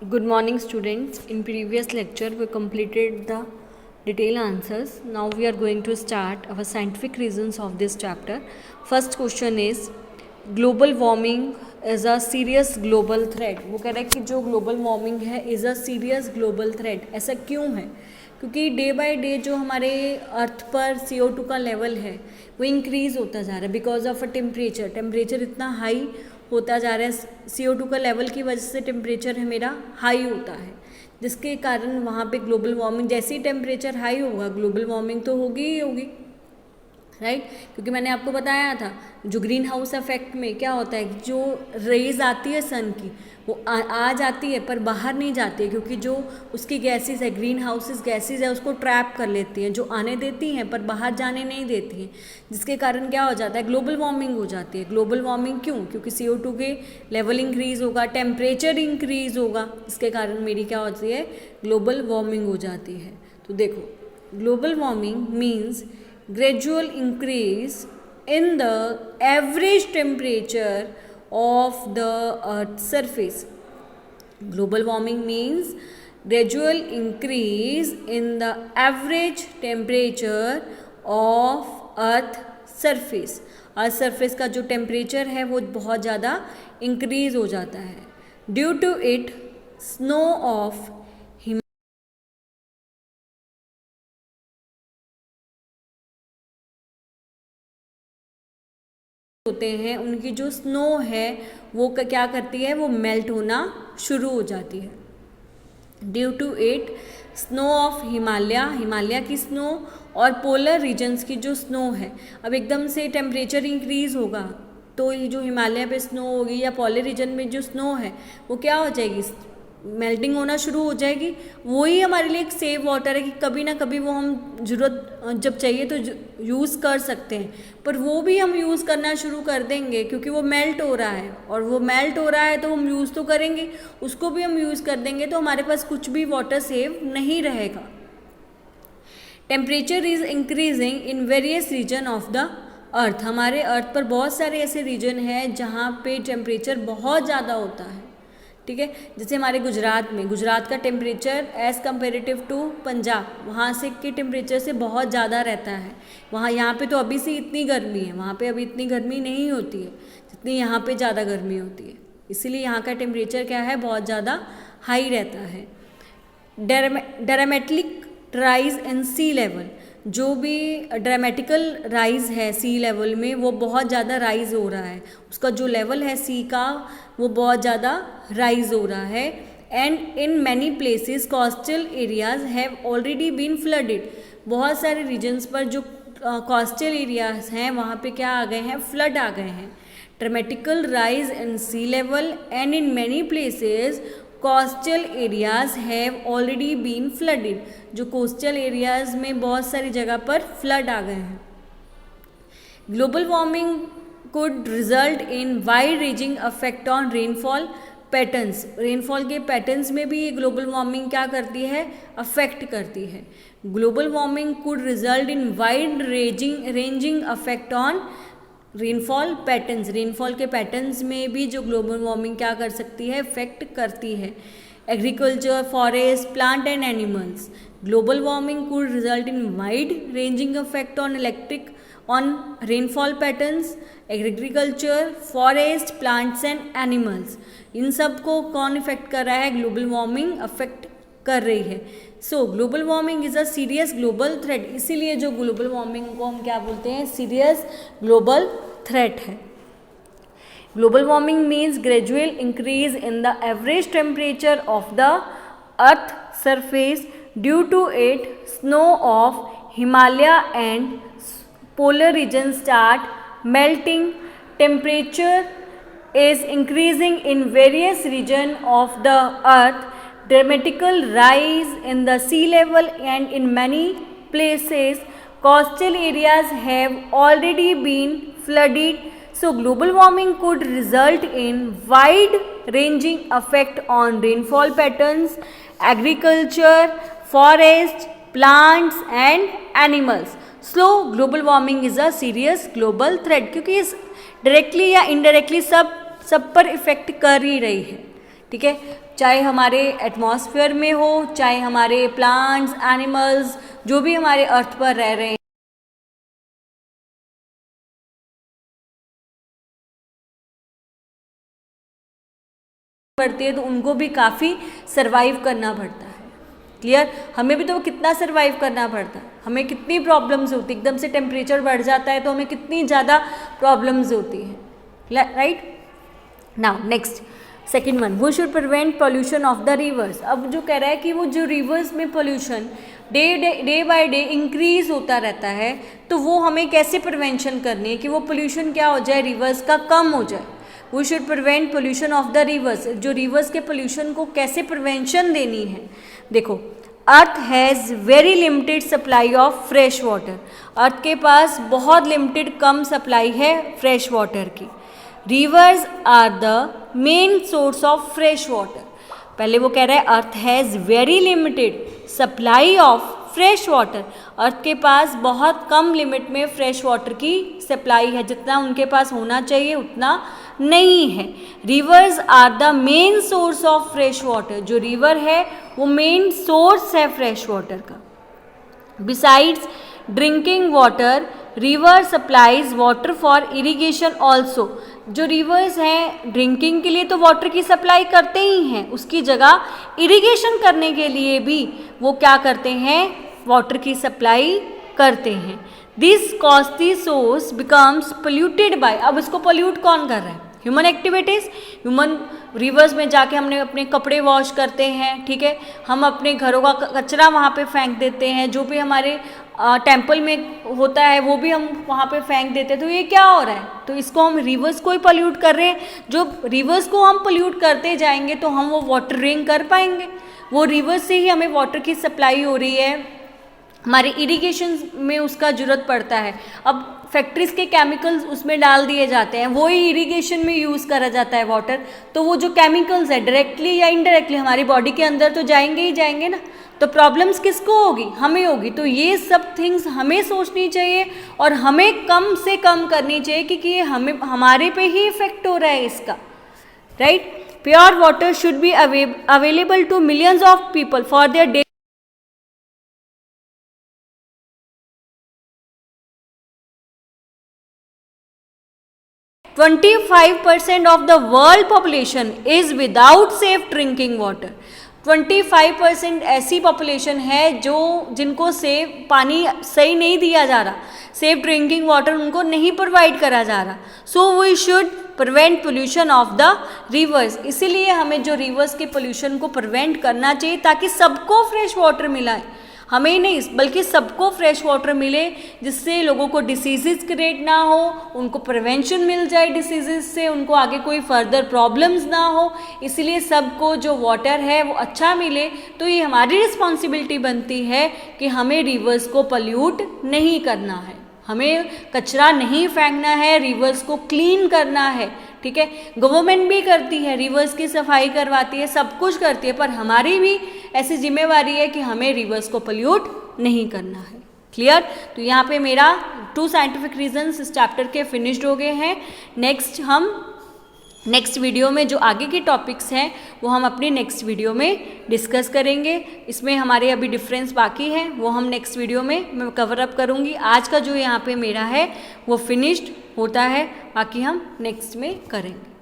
Good morning, students. In previous lecture, we completed the detailed answers. Now we are going to start our scientific reasons of this chapter. First question is, global warming is a serious global threat. वो कह रहा है कि जो global warming है is a serious global threat. ऐसा क्यों है? क्योंकि डे बाय डे जो हमारे अर्थ पर CO2 का लेवल है वो इंक्रीज़ होता जा रहा है बिकॉज ऑफ अ टेम्परेचर इतना हाई होता जा रहा है। CO2 का लेवल की वजह से टेम्परेचर है मेरा हाई होता है, जिसके कारण वहाँ पे ग्लोबल वार्मिंग, जैसे ही टेम्परेचर हाई होगा ग्लोबल वार्मिंग तो होगी ही होगी, राइट। क्योंकि मैंने आपको बताया था जो ग्रीन हाउस इफेक्ट में क्या होता है कि जो रेज आती है सन की वो आ जाती है पर बाहर नहीं जाती है, क्योंकि जो उसकी गैसेस है, ग्रीन हाउसेस गैसेस है, उसको ट्रैप कर लेती हैं, जो आने देती हैं पर बाहर जाने नहीं देती हैं, जिसके कारण क्या हो जाता है ग्लोबल वार्मिंग हो जाती है। ग्लोबल वार्मिंग क्यों? क्योंकि CO2 के लेवल इंक्रीज़ होगा, टेम्परेचर इंक्रीज़ होगा, इसके कारण मेरी क्या होती है ग्लोबल वार्मिंग हो जाती है। तो देखो, global warming means gradual increase in the average temperature of the earth's surface. Global warming means gradual increase in the average temperature of earth surface. Earth surface का जो टेम्परेचर है वो बहुत ज़्यादा इंक्रीज हो जाता है। Due to it snow of होते हैं, उनकी जो स्नो है वो क्या करती है, वो मेल्ट होना शुरू हो जाती है। Due to it snow of Himalaya की स्नो और पोलर रीजन्स की जो स्नो है, अब एकदम से टेम्परेचर इंक्रीज होगा तो ये जो हिमालय पे स्नो होगी या पोलर रीजन में जो स्नो है वो क्या हो जाएगी, मेल्टिंग होना शुरू हो जाएगी। वही हमारे लिए एक सेव वाटर है कि कभी ना कभी वो हम ज़रूरत जब चाहिए तो यूज़ कर सकते हैं, पर वो भी हम यूज़ करना शुरू कर देंगे क्योंकि वो मेल्ट हो रहा है, और वो मेल्ट हो रहा है तो हम यूज़ तो करेंगे, उसको भी हम यूज़ कर देंगे तो हमारे पास कुछ भी वाटर सेव नहीं रहेगा। Temperature is increasing in various region of the earth. हमारे अर्थ पर बहुत सारे ऐसे रीजन हैं जहाँ पे टेम्परेचर बहुत ज़्यादा होता है, ठीक है। जैसे हमारे गुजरात का temperature as comparative to Punjab, वहाँ से के टेम्परेचर से बहुत ज़्यादा रहता है। यहाँ पे तो अभी से इतनी गर्मी है, वहाँ पे अभी इतनी गर्मी नहीं होती है जितनी यहाँ पे ज़्यादा गर्मी होती है, इसीलिए यहाँ का टेम्परेचर क्या है, बहुत ज़्यादा हाई रहता है। Dramatic rise in sea level, जो भी ड्रामेटिकल राइज है सी लेवल में वो बहुत ज़्यादा राइज हो रहा है, उसका जो लेवल है सी का वो बहुत ज़्यादा राइज हो रहा है। And in many places coastal areas have already been flooded, बहुत सारे रीजन्स पर जो कोस्टल एरियाज हैं वहाँ पे क्या आ गए हैं, फ्लड आ गए हैं। Dramatical rise in sea level and in many places coastal areas have already been flooded, जो कोस्टल एरियाज में बहुत सारी जगह पर फ्लड आ गए हैं। Global warming could result in wide ranging effect on rainfall patterns. Rainfall के पैटर्न्स में भी ये ग्लोबल वार्मिंग क्या करती है, अफेक्ट करती है। Global warming could result in wide ranging effect on rainfall patterns. Rainfall के पैटर्न्स में भी जो ग्लोबल वार्मिंग क्या कर सकती है, इफेक्ट करती है। Agriculture, forest, plant and animals. Global warming could result in wide ranging effect on rainfall patterns, agriculture, forest, plants and animals. इन सब को कौन इफेक्ट कर रहा है, ग्लोबल वार्मिंग अफेक्ट कर रही है। So global warming is a serious global threat, इसीलिए जो ग्लोबल वार्मिंग को हम क्या बोलते हैं, सीरियस ग्लोबल थ्रेट है। Global warming means gradual increase in the average temperature of the earth surface. Due to it snow of Himalaya and polar regions start melting. Temperature is increasing in various regions of the earth. Dramatical rise in the sea level and in many places coastal areas have already been flooded. So global warming could result in wide ranging effect on rainfall patterns, agriculture, forest, plants and animals. Slow global warming is a serious global threat, क्योंकि इस directly या indirectly सब पर effect कर ही रही है, ठीक है, चाहे हमारे एटमॉस्फेयर में हो, चाहे हमारे प्लांट्स, एनिमल्स, जो भी हमारे अर्थ पर रह रहे हैं, पड़ती है तो उनको भी काफ़ी सरवाइव करना पड़ता है। क्लियर, हमें भी तो कितना सरवाइव करना पड़ता है, हमें कितनी प्रॉब्लम्स होती, एकदम से टेम्परेचर बढ़ जाता है तो हमें कितनी ज़्यादा प्रॉब्लम्स होती हैं, right. Now next second one, we should prevent pollution of the rivers. अब जो कह रहा है कि वो जो रिवर्स में pollution day by day increase होता रहता है, तो वो हमें कैसे प्रिवेंशन करनी है कि वो पोल्यूशन क्या हो जाए, रिवर्स का कम हो जाए। We should prevent pollution of the rivers, जो रिवर्स के पोल्यूशन को कैसे प्रिवेंशन देनी है। देखो, earth has very limited supply of fresh water, अर्थ के पास बहुत लिमिटेड कम सप्लाई है फ्रेश वाटर की। Rivers are the main source of fresh water, पहले वो कह रहा है earth has very limited supply of fresh water, अर्थ के पास बहुत कम लिमिट में फ्रेश वाटर की सप्लाई है, जितना उनके पास होना चाहिए उतना नहीं है। Rivers are the main source of fresh water, जो रिवर है वो मेन सोर्स है फ्रेश वाटर का। Besides drinking water, river supplies water for irrigation also, जो रिवर्स हैं ड्रिंकिंग के लिए तो वाटर की सप्लाई करते ही हैं, उसकी जगह इरिगेशन करने के लिए भी वो क्या करते हैं, वाटर की सप्लाई करते हैं। This costly source becomes polluted by, अब इसको पोल्यूट कौन कर रहा है, ह्यूमन एक्टिविटीज़। ह्यूमन रिवर्स में जाके हमने अपने कपड़े वॉश करते हैं, ठीक है, हम अपने घरों का कचरा वहाँ पे फेंक देते हैं, जो भी हमारे टेम्पल में होता है वो भी हम वहाँ पे फेंक देते हैं, तो ये क्या हो रहा है, तो इसको हम रिवर्स को ही पोल्यूट कर रहे हैं। जो रिवर्स को हम पोल्यूट करते जाएंगे तो हम वो वाटरिंग कर पाएंगे, वो रिवर्स से ही हमें वाटर की सप्लाई हो रही है, हमारे इरिगेशन में उसका ज़रूरत पड़ता है। अब फैक्ट्रीज़ के केमिकल्स उसमें डाल दिए जाते हैं, वो ही इरिगेशन में यूज़ करा जाता है वाटर, तो वो जो केमिकल्स है डायरेक्टली या इनडायरेक्टली हमारी बॉडी के अंदर तो जाएंगे ही जाएंगे ना, तो प्रॉब्लम्स किसको होगी, हमें होगी। तो ये सब थिंग्स हमें सोचनी चाहिए और हमें कम से कम करनी चाहिए, क्योंकि ये हमें हमारे पे ही इफेक्ट हो रहा है इसका, right. Pure water should be available to millions of people for their day. 25% of the world population is without safe drinking water. 25% ऐसी पॉपुलेशन है जो जिनको सेफ पानी सही नहीं दिया जा रहा, सेफ ड्रिंकिंग वाटर उनको नहीं प्रोवाइड करा जा रहा। So we should prevent pollution of the rivers, इसीलिए हमें जो रिवर्स के पोल्यूशन को प्रिवेंट करना चाहिए ताकि सबको फ्रेश वाटर मिला, हमें ही नहीं बल्कि सबको फ्रेश वाटर मिले, जिससे लोगों को डिसीज़ क्रिएट ना हो, उनको प्रिवेंशन मिल जाए डिसीज़ से, उनको आगे कोई फर्दर प्रॉब्लम्स ना हो। इसीलिए सबको जो वाटर है वो अच्छा मिले, तो ये हमारी रिस्पॉन्सिबिलिटी बनती है कि हमें रिवर्स को पोल्यूट नहीं करना है, हमें कचरा नहीं फेंकना है, रिवर्स को क्लीन करना है, ठीक है। गवर्नमेंट भी करती है, रिवर्स की सफाई करवाती है, सब कुछ करती है, पर हमारी भी ऐसी जिम्मेवारी है कि हमें रिवर्स को पोल्यूट नहीं करना है। क्लियर, तो यहाँ पे मेरा 2 साइंटिफिक रीजंस इस चैप्टर के फिनिश्ड हो गए हैं। नेक्स्ट वीडियो में जो आगे के टॉपिक्स हैं वो हम अपनी नेक्स्ट वीडियो में डिस्कस करेंगे। इसमें हमारे अभी डिफरेंस बाकी है, वो हम नेक्स्ट वीडियो में मैं कवर अप करूँगी। आज का जो यहाँ पे मेरा है वो फिनिश्ड होता है, बाकी हम नेक्स्ट में करेंगे।